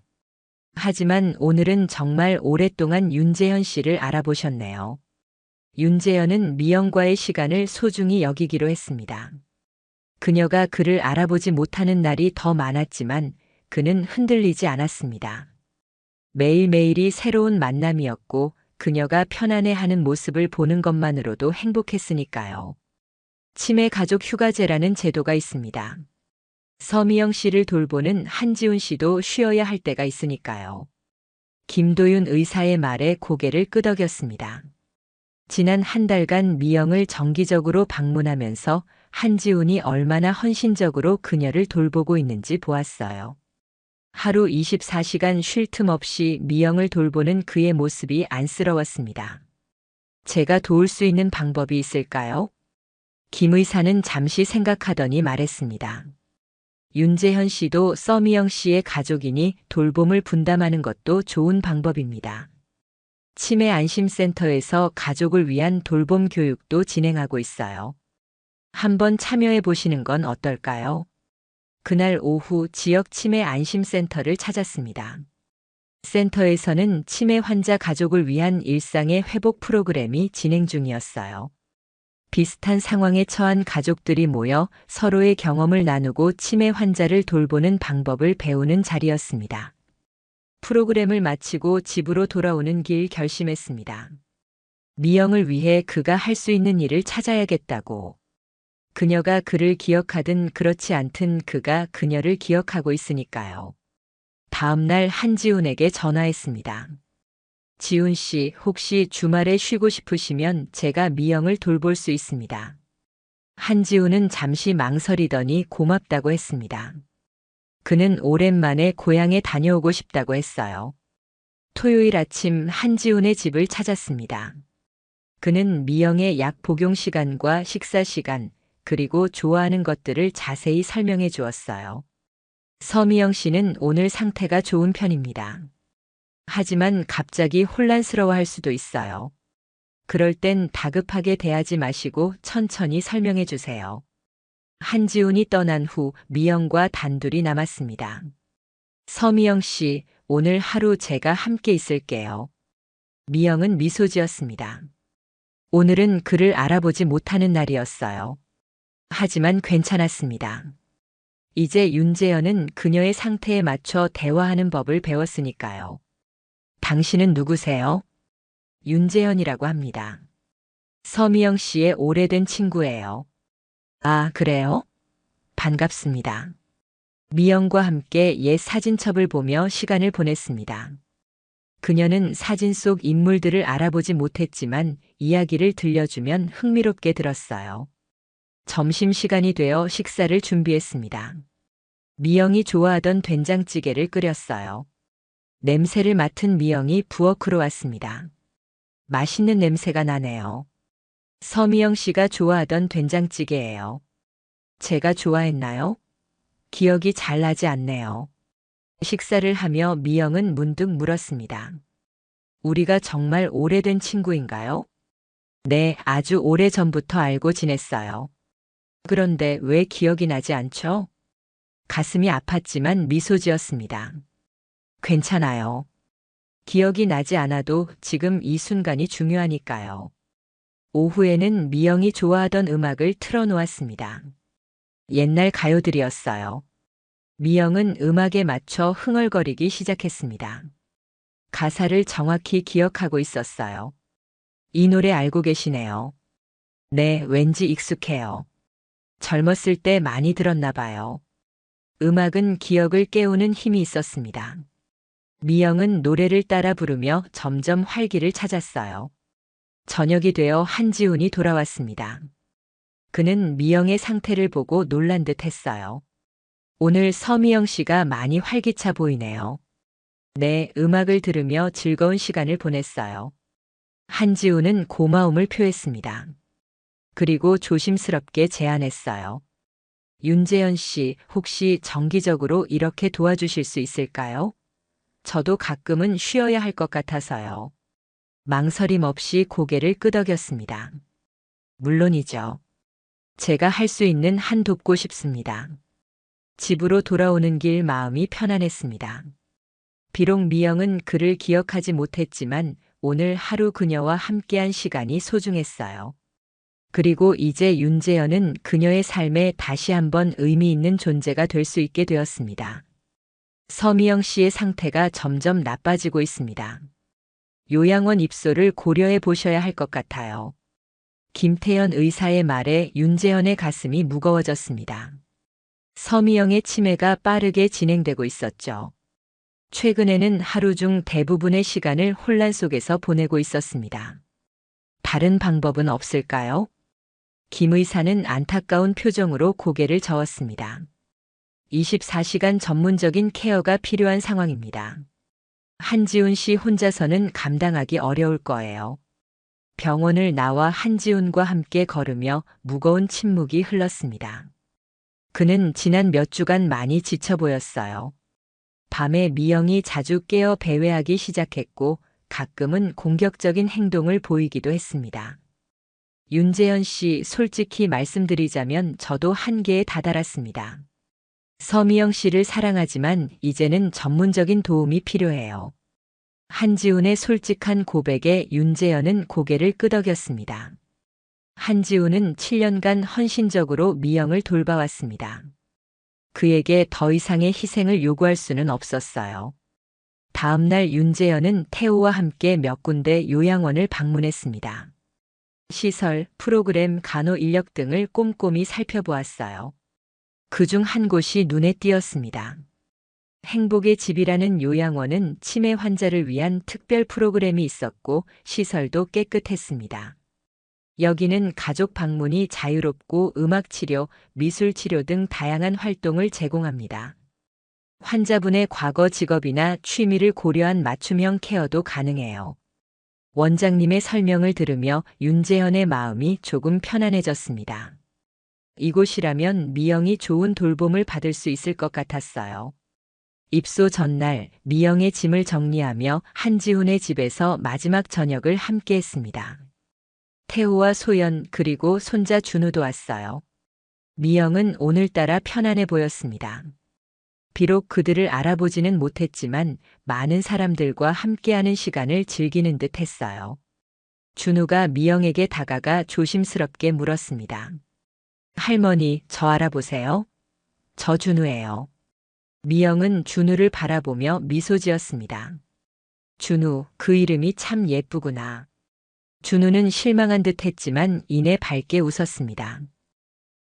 하지만 오늘은 정말 오랫동안 윤재현 씨를 알아보셨네요. 윤재현은 미영과의 시간을 소중히 여기기로 했습니다. 그녀가 그를 알아보지 못하는 날이 더 많았지만 그는 흔들리지 않았습니다. 매일매일이 새로운 만남이었고 그녀가 편안해하는 모습을 보는 것만으로도 행복했으니까요. 치매 가족 휴가제라는 제도가 있습니다. 서미영 씨를 돌보는 한지훈 씨도 쉬어야 할 때가 있으니까요. 김도윤 의사의 말에 고개를 끄덕였습니다. 지난 한 달간 미영을 정기적으로 방문하면서 한지훈이 얼마나 헌신적으로 그녀를 돌보고 있는지 보았어요. 하루 24시간 쉴 틈 없이 미영을 돌보는 그의 모습이 안쓰러웠습니다. 제가 도울 수 있는 방법이 있을까요? 김 의사는 잠시 생각하더니 말했습니다. 윤재현 씨도 서미영 씨의 가족이니 돌봄을 분담하는 것도 좋은 방법입니다. 치매 안심센터에서 가족을 위한 돌봄 교육도 진행하고 있어요. 한번 참여해 보시는 건 어떨까요? 그날 오후 지역 치매 안심센터를 찾았습니다. 센터에서는 치매 환자 가족을 위한 일상의 회복 프로그램이 진행 중이었어요. 비슷한 상황에 처한 가족들이 모여 서로의 경험을 나누고 치매 환자를 돌보는 방법을 배우는 자리였습니다. 프로그램을 마치고 집으로 돌아오는 길 결심했습니다. 미영을 위해 그가 할 수 있는 일을 찾아야겠다고. 그녀가 그를 기억하든 그렇지 않든 그가 그녀를 기억하고 있으니까요. 다음 날 한지훈에게 전화했습니다. 지훈 씨, 혹시 주말에 쉬고 싶으시면 제가 미영을 돌볼 수 있습니다. 한지훈은 잠시 망설이더니 고맙다고 했습니다. 그는 오랜만에 고향에 다녀오고 싶다고 했어요. 토요일 아침 한지훈의 집을 찾았습니다. 그는 미영의 약 복용 시간과 식사 시간, 그리고 좋아하는 것들을 자세히 설명해 주었어요. 서미영 씨는 오늘 상태가 좋은 편입니다. 하지만 갑자기 혼란스러워할 수도 있어요. 그럴 땐 다급하게 대하지 마시고 천천히 설명해 주세요. 한지훈이 떠난 후 미영과 단둘이 남았습니다. 서미영 씨, 오늘 하루 제가 함께 있을게요. 미영은 미소 지었습니다. 오늘은 그를 알아보지 못하는 날이었어요. 하지만 괜찮았습니다. 이제 윤재현은 그녀의 상태에 맞춰 대화하는 법을 배웠으니까요. 당신은 누구세요? 윤재현이라고 합니다. 서미영 씨의 오래된 친구예요. 아, 그래요? 반갑습니다. 미영과 함께 옛 사진첩을 보며 시간을 보냈습니다. 그녀는 사진 속 인물들을 알아보지 못했지만 이야기를 들려주면 흥미롭게 들었어요. 점심시간이 되어 식사를 준비했습니다. 미영이 좋아하던 된장찌개를 끓였어요. 냄새를 맡은 미영이 부엌으로 왔습니다. 맛있는 냄새가 나네요. 서미영 씨가 좋아하던 된장찌개예요. 제가 좋아했나요? 기억이 잘 나지 않네요. 식사를 하며 미영은 문득 물었습니다. 우리가 정말 오래된 친구인가요? 네, 아주 오래전부터 알고 지냈어요. 그런데 왜 기억이 나지 않죠? 가슴이 아팠지만 미소 지었습니다. 괜찮아요. 기억이 나지 않아도 지금 이 순간이 중요하니까요. 오후에는 미영이 좋아하던 음악을 틀어놓았습니다. 옛날 가요들이었어요. 미영은 음악에 맞춰 흥얼거리기 시작했습니다. 가사를 정확히 기억하고 있었어요. 이 노래 알고 계시네요. 네, 왠지 익숙해요. 젊었을 때 많이 들었나 봐요. 음악은 기억을 깨우는 힘이 있었습니다. 미영은 노래를 따라 부르며 점점 활기를 찾았어요. 저녁이 되어 한지훈이 돌아왔습니다. 그는 미영의 상태를 보고 놀란 듯 했어요. 오늘 서미영 씨가 많이 활기차 보이네요. 네, 음악을 들으며 즐거운 시간을 보냈어요. 한지훈은 고마움을 표했습니다. 그리고 조심스럽게 제안했어요. 윤재현 씨, 혹시 정기적으로 이렇게 도와주실 수 있을까요? 저도 가끔은 쉬어야 할 것 같아서요. 망설임 없이 고개를 끄덕였습니다. 물론이죠. 제가 할 수 있는 한 돕고 싶습니다. 집으로 돌아오는 길 마음이 편안했습니다. 비록 미영은 그를 기억하지 못했지만 오늘 하루 그녀와 함께한 시간이 소중했어요. 그리고 이제 윤재현은 그녀의 삶에 다시 한번 의미 있는 존재가 될 수 있게 되었습니다. 서미영 씨의 상태가 점점 나빠지고 있습니다. 요양원 입소를 고려해 보셔야 할 것 같아요. 김태현 의사의 말에 윤재현의 가슴이 무거워졌습니다. 서미영의 치매가 빠르게 진행되고 있었죠. 최근에는 하루 중 대부분의 시간을 혼란 속에서 보내고 있었습니다. 다른 방법은 없을까요? 김 의사는 안타까운 표정으로 고개를 저었습니다. 24시간 전문적인 케어가 필요한 상황입니다. 한지훈 씨 혼자서는 감당하기 어려울 거예요. 병원을 나와 한지훈과 함께 걸으며 무거운 침묵이 흘렀습니다. 그는 지난 몇 주간 많이 지쳐 보였어요. 밤에 미영이 자주 깨어 배회하기 시작했고 가끔은 공격적인 행동을 보이기도 했습니다. 윤재현 씨, 솔직히 말씀드리자면 저도 한계에 다다랐습니다. 서미영 씨를 사랑하지만 이제는 전문적인 도움이 필요해요. 한지훈의 솔직한 고백에 윤재현은 고개를 끄덕였습니다. 한지훈은 7년간 헌신적으로 미영을 돌봐왔습니다. 그에게 더 이상의 희생을 요구할 수는 없었어요. 다음 날 윤재현은 태호와 함께 몇 군데 요양원을 방문했습니다. 시설, 프로그램, 간호 인력 등을 꼼꼼히 살펴보았어요. 그중 한 곳이 눈에 띄었습니다. 행복의 집이라는 요양원은 치매 환자를 위한 특별 프로그램이 있었고 시설도 깨끗했습니다. 여기는 가족 방문이 자유롭고 음악치료, 미술치료 등 다양한 활동을 제공합니다. 환자분의 과거 직업이나 취미를 고려한 맞춤형 케어도 가능해요. 원장님의 설명을 들으며 윤재현의 마음이 조금 편안해졌습니다. 이곳이라면 미영이 좋은 돌봄을 받을 수 있을 것 같았어요. 입소 전날 미영의 짐을 정리하며 한지훈의 집에서 마지막 저녁을 함께 했습니다. 태호와 소연 그리고 손자 준우도 왔어요. 미영은 오늘따라 편안해 보였습니다. 비록 그들을 알아보지는 못했지만 많은 사람들과 함께하는 시간을 즐기는 듯 했어요. 준우가 미영에게 다가가 조심스럽게 물었습니다. 할머니, 저 알아보세요? 저 준우예요. 미영은 준우를 바라보며 미소 지었습니다. 준우, 그 이름이 참 예쁘구나. 준우는 실망한 듯 했지만 이내 밝게 웃었습니다.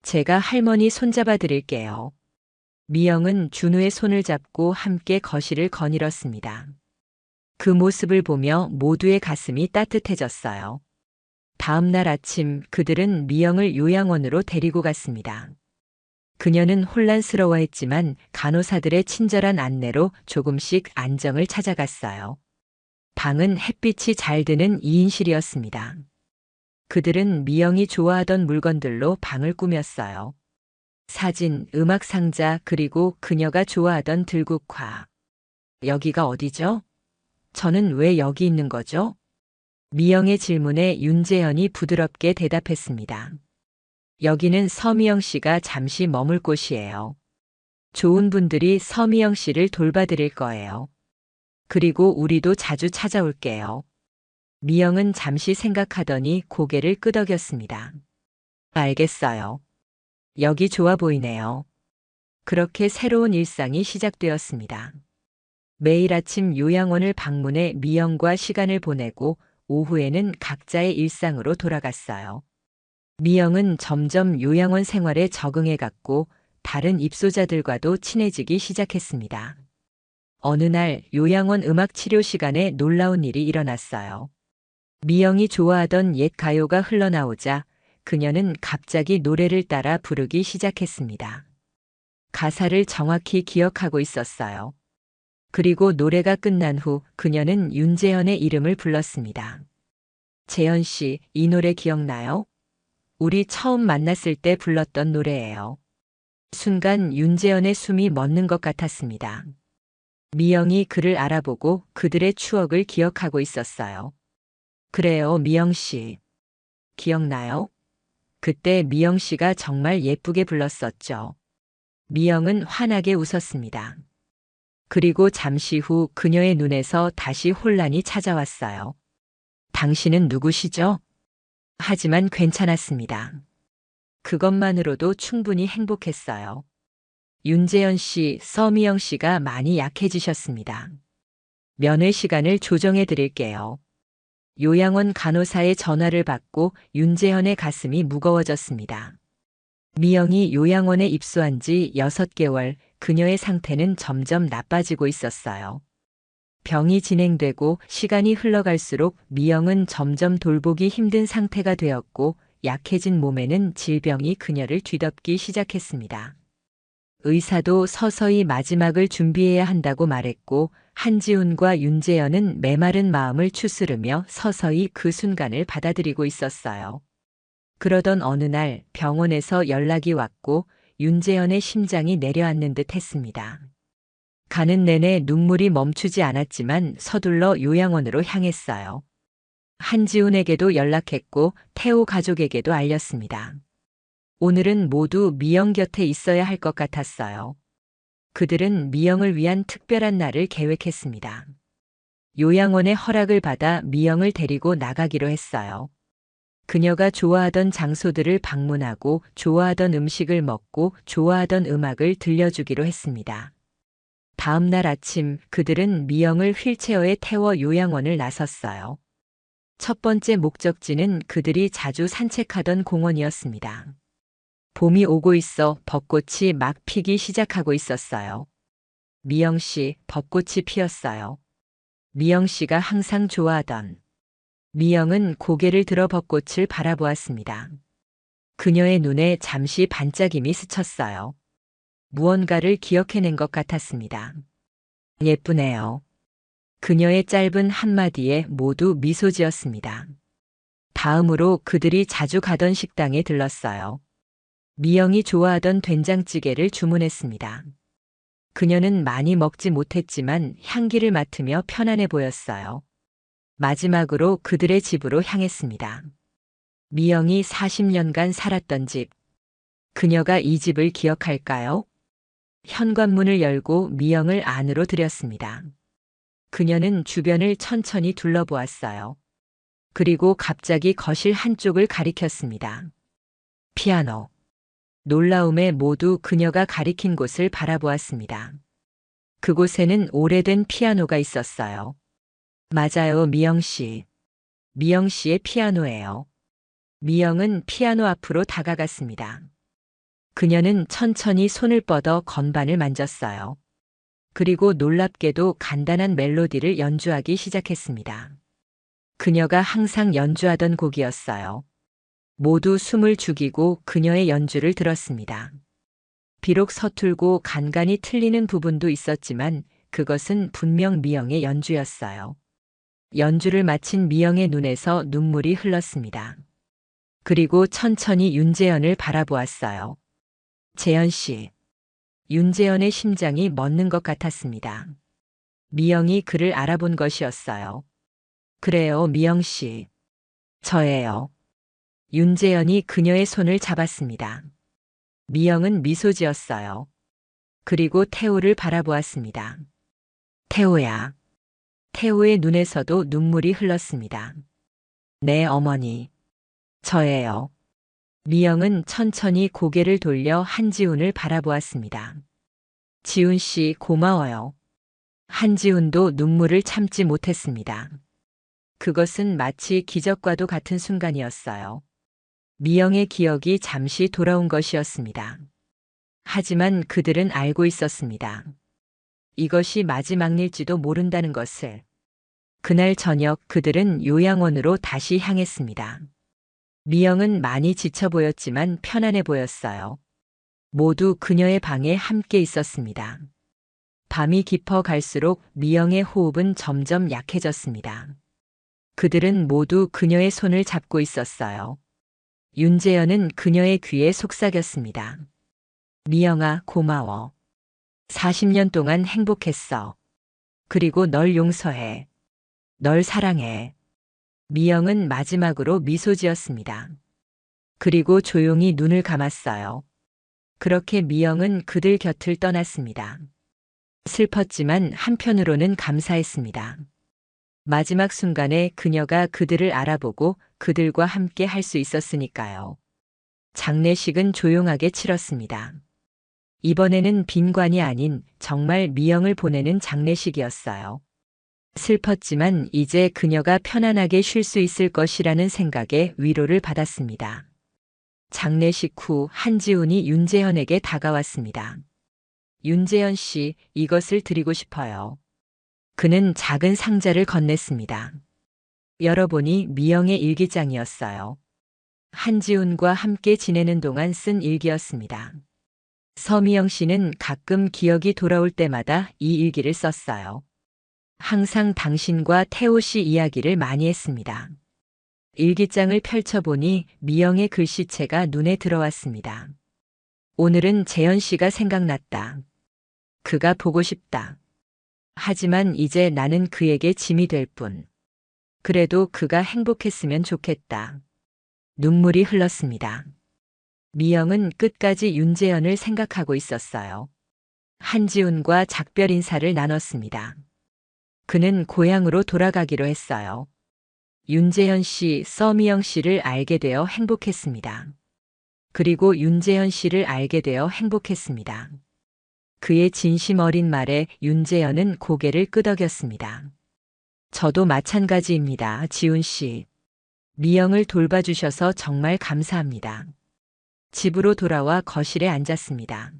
제가 할머니 손잡아 드릴게요. 미영은 준우의 손을 잡고 함께 거실을 거닐었습니다. 그 모습을 보며 모두의 가슴이 따뜻해졌어요. 다음 날 아침 그들은 미영을 요양원으로 데리고 갔습니다. 그녀는 혼란스러워했지만 간호사들의 친절한 안내로 조금씩 안정을 찾아갔어요. 방은 햇빛이 잘 드는 2인실이었습니다. 그들은 미영이 좋아하던 물건들로 방을 꾸몄어요. 사진, 음악 상자, 그리고 그녀가 좋아하던 들국화. 여기가 어디죠? 저는 왜 여기 있는 거죠? 미영의 질문에 윤재현이 부드럽게 대답했습니다. 여기는 서미영 씨가 잠시 머물 곳이에요. 좋은 분들이 서미영 씨를 돌봐드릴 거예요. 그리고 우리도 자주 찾아올게요. 미영은 잠시 생각하더니 고개를 끄덕였습니다. 알겠어요. 여기 좋아 보이네요. 그렇게 새로운 일상이 시작되었습니다. 매일 아침 요양원을 방문해 미영과 시간을 보내고 오후에는 각자의 일상으로 돌아갔어요. 미영은 점점 요양원 생활에 적응해 갔고 다른 입소자들과도 친해지기 시작했습니다. 어느 날 요양원 음악 치료 시간에 놀라운 일이 일어났어요. 미영이 좋아하던 옛 가요가 흘러나오자 그녀는 갑자기 노래를 따라 부르기 시작했습니다. 가사를 정확히 기억하고 있었어요. 그리고 노래가 끝난 후 그녀는 윤재현의 이름을 불렀습니다. 재현 씨, 이 노래 기억나요? 우리 처음 만났을 때 불렀던 노래예요. 순간 윤재현의 숨이 멎는 것 같았습니다. 미영이 그를 알아보고 그들의 추억을 기억하고 있었어요. 그래요, 미영 씨. 기억나요? 그때 미영 씨가 정말 예쁘게 불렀었죠. 미영은 환하게 웃었습니다. 그리고 잠시 후 그녀의 눈에서 다시 혼란이 찾아왔어요. 당신은 누구시죠? 하지만 괜찮았습니다. 그것만으로도 충분히 행복했어요. 윤재현 씨, 서미영 씨가 많이 약해지셨습니다. 면회 시간을 조정해 드릴게요. 요양원 간호사의 전화를 받고 윤재현의 가슴이 무거워졌습니다. 미영이 요양원에 입소한 지 6개월, 그녀의 상태는 점점 나빠지고 있었어요. 병이 진행되고 시간이 흘러갈수록 미영은 점점 돌보기 힘든 상태가 되었고 약해진 몸에는 질병이 그녀를 뒤덮기 시작했습니다. 의사도 서서히 마지막을 준비해야 한다고 말했고 한지훈과 윤재현은 메마른 마음을 추스르며 서서히 그 순간을 받아들이고 있었어요. 그러던 어느 날 병원에서 연락이 왔고 윤재현의 심장이 내려앉는 듯 했습니다. 가는 내내 눈물이 멈추지 않았지만 서둘러 요양원으로 향했어요. 한지훈에게도 연락했고 태호 가족에게도 알렸습니다. 오늘은 모두 미영 곁에 있어야 할 것 같았어요. 그들은 미영을 위한 특별한 날을 계획했습니다. 요양원의 허락을 받아 미영을 데리고 나가기로 했어요. 그녀가 좋아하던 장소들을 방문하고 좋아하던 음식을 먹고 좋아하던 음악을 들려주기로 했습니다. 다음 날 아침 그들은 미영을 휠체어에 태워 요양원을 나섰어요. 첫 번째 목적지는 그들이 자주 산책하던 공원이었습니다. 봄이 오고 있어 벚꽃이 막 피기 시작하고 있었어요. 미영 씨, 벚꽃이 피었어요. 미영 씨가 항상 좋아하던. 미영은 고개를 들어 벚꽃을 바라보았습니다. 그녀의 눈에 잠시 반짝임이 스쳤어요. 무언가를 기억해낸 것 같았습니다. 예쁘네요. 그녀의 짧은 한마디에 모두 미소 지었습니다. 다음으로 그들이 자주 가던 식당에 들렀어요. 미영이 좋아하던 된장찌개를 주문했습니다. 그녀는 많이 먹지 못했지만 향기를 맡으며 편안해 보였어요. 마지막으로 그들의 집으로 향했습니다. 미영이 40년간 살았던 집. 그녀가 이 집을 기억할까요? 현관문을 열고 미영을 안으로 들였습니다. 그녀는 주변을 천천히 둘러보았어요. 그리고 갑자기 거실 한쪽을 가리켰습니다. 피아노. 놀라움에 모두 그녀가 가리킨 곳을 바라보았습니다. 그곳에는 오래된 피아노가 있었어요. 맞아요, 미영 씨. 미영 씨의 피아노예요. 미영은 피아노 앞으로 다가갔습니다. 그녀는 천천히 손을 뻗어 건반을 만졌어요. 그리고 놀랍게도 간단한 멜로디를 연주하기 시작했습니다. 그녀가 항상 연주하던 곡이었어요. 모두 숨을 죽이고 그녀의 연주를 들었습니다. 비록 서툴고 간간히 틀리는 부분도 있었지만 그것은 분명 미영의 연주였어요. 연주를 마친 미영의 눈에서 눈물이 흘렀습니다. 그리고 천천히 윤재현을 바라보았어요. 재현 씨. 윤재현의 심장이 멎는 것 같았습니다. 미영이 그를 알아본 것이었어요. 그래요, 미영 씨. 저예요. 윤재현이 그녀의 손을 잡았습니다. 미영은 미소 지었어요. 그리고 태호를 바라보았습니다. 태호야. 태호의 눈에서도 눈물이 흘렀습니다. 네, 어머니. 저예요. 미영은 천천히 고개를 돌려 한지훈을 바라보았습니다. 지훈 씨, 고마워요. 한지훈도 눈물을 참지 못했습니다. 그것은 마치 기적과도 같은 순간이었어요. 미영의 기억이 잠시 돌아온 것이었습니다. 하지만 그들은 알고 있었습니다. 이것이 마지막일지도 모른다는 것을. 그날 저녁 그들은 요양원으로 다시 향했습니다. 미영은 많이 지쳐 보였지만 편안해 보였어요. 모두 그녀의 방에 함께 있었습니다. 밤이 깊어 갈수록 미영의 호흡은 점점 약해졌습니다. 그들은 모두 그녀의 손을 잡고 있었어요. 윤재현은 그녀의 귀에 속삭였습니다. 미영아, 고마워. 40년 동안 행복했어. 그리고 널 용서해. 널 사랑해. 미영은 마지막으로 미소 지었습니다. 그리고 조용히 눈을 감았어요. 그렇게 미영은 그들 곁을 떠났습니다. 슬펐지만 한편으로는 감사했습니다. 마지막 순간에 그녀가 그들을 알아보고 그들과 함께 할 수 있었으니까요. 장례식은 조용하게 치렀습니다. 이번에는 빈관이 아닌 정말 미영을 보내는 장례식이었어요. 슬펐지만 이제 그녀가 편안하게 쉴 수 있을 것이라는 생각에 위로를 받았습니다. 장례식 후 한지훈이 윤재현에게 다가왔습니다. 윤재현 씨, 이것을 드리고 싶어요. 그는 작은 상자를 건넸습니다. 열어보니 미영의 일기장이었어요. 한지훈과 함께 지내는 동안 쓴 일기였습니다. 서미영 씨는 가끔 기억이 돌아올 때마다 이 일기를 썼어요. 항상 당신과 태호 씨 이야기를 많이 했습니다. 일기장을 펼쳐보니 미영의 글씨체가 눈에 들어왔습니다. 오늘은 재현 씨가 생각났다. 그가 보고 싶다. 하지만 이제 나는 그에게 짐이 될 뿐. 그래도 그가 행복했으면 좋겠다. 눈물이 흘렀습니다. 미영은 끝까지 윤재현을 생각하고 있었어요. 한지훈과 작별 인사를 나눴습니다. 그는 고향으로 돌아가기로 했어요. 윤재현 씨, 서미영 씨를 알게 되어 행복했습니다. 그리고 윤재현 씨를 알게 되어 행복했습니다. 그의 진심 어린 말에 윤재현은 고개를 끄덕였습니다. 저도 마찬가지입니다, 지훈 씨. 미영을 돌봐주셔서 정말 감사합니다. 집으로 돌아와 거실에 앉았습니다.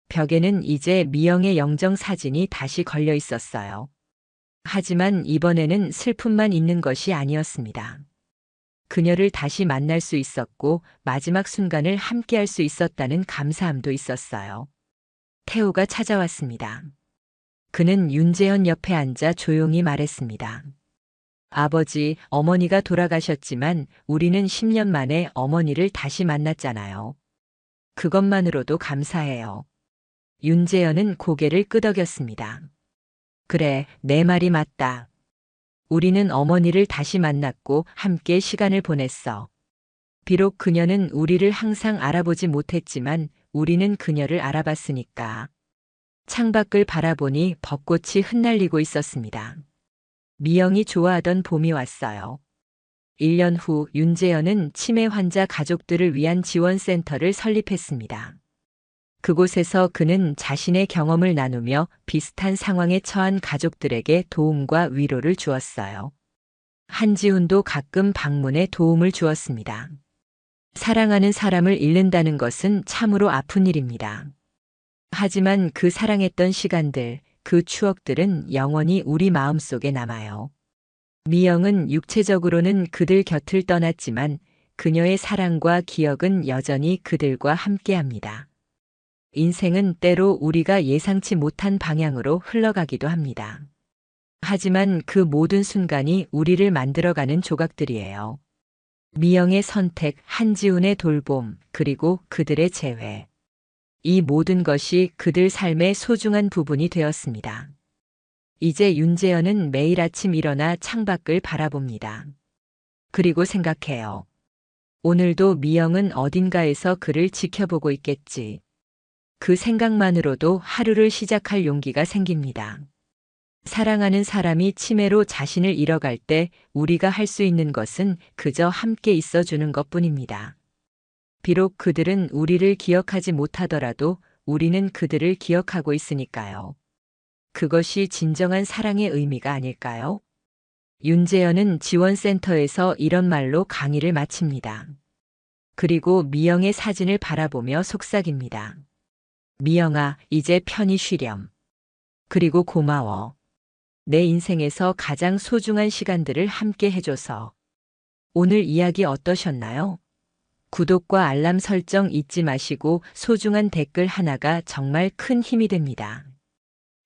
벽에는 이제 미영의 영정 사진이 다시 걸려 있었어요. 하지만 이번에는 슬픔만 있는 것이 아니었습니다. 그녀를 다시 만날 수 있었고 마지막 순간을 함께할 수 있었다는 감사함도 있었어요. 태호가 찾아왔습니다. 그는 윤재현 옆에 앉아 조용히 말했습니다. 아버지, 어머니가 돌아가셨지만 우리는 10년 만에 어머니를 다시 만났잖아요. 그것만으로도 감사해요. 윤재현은 고개를 끄덕였습니다. 그래, 내 말이 맞다. 우리는 어머니를 다시 만났고 함께 시간을 보냈어. 비록 그녀는 우리를 항상 알아보지 못했지만 우리는 그녀를 알아봤으니까. 창밖을 바라보니 벚꽃이 흩날리고 있었습니다. 미영이 좋아하던 봄이 왔어요. 1년 후 윤재현은 치매 환자 가족들을 위한 지원센터를 설립했습니다. 그곳에서 그는 자신의 경험을 나누며 비슷한 상황에 처한 가족들에게 도움과 위로를 주었어요. 한지훈도 가끔 방문해 도움을 주었습니다. 사랑하는 사람을 잃는다는 것은 참으로 아픈 일입니다. 하지만 그 사랑했던 시간들, 그 추억들은 영원히 우리 마음속에 남아요. 미영은 육체적으로는 그들 곁을 떠났지만 그녀의 사랑과 기억은 여전히 그들과 함께합니다. 인생은 때로 우리가 예상치 못한 방향으로 흘러가기도 합니다. 하지만 그 모든 순간이 우리를 만들어가는 조각들이에요. 미영의 선택, 한지훈의 돌봄, 그리고 그들의 재회. 이 모든 것이 그들 삶의 소중한 부분이 되었습니다. 이제 윤재현은 매일 아침 일어나 창밖을 바라봅니다. 그리고 생각해요. 오늘도 미영은 어딘가에서 그를 지켜보고 있겠지. 그 생각만으로도 하루를 시작할 용기가 생깁니다. 사랑하는 사람이 치매로 자신을 잃어갈 때 우리가 할 수 있는 것은 그저 함께 있어주는 것뿐입니다. 비록 그들은 우리를 기억하지 못하더라도 우리는 그들을 기억하고 있으니까요. 그것이 진정한 사랑의 의미가 아닐까요? 윤재현은 지원센터에서 이런 말로 강의를 마칩니다. 그리고 미영의 사진을 바라보며 속삭입니다. 미영아, 이제 편히 쉬렴. 그리고 고마워. 내 인생에서 가장 소중한 시간들을 함께 해줘서. 오늘 이야기 어떠셨나요? 구독과 알람 설정 잊지 마시고 소중한 댓글 하나가 정말 큰 힘이 됩니다.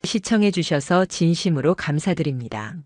시청해주셔서 진심으로 감사드립니다.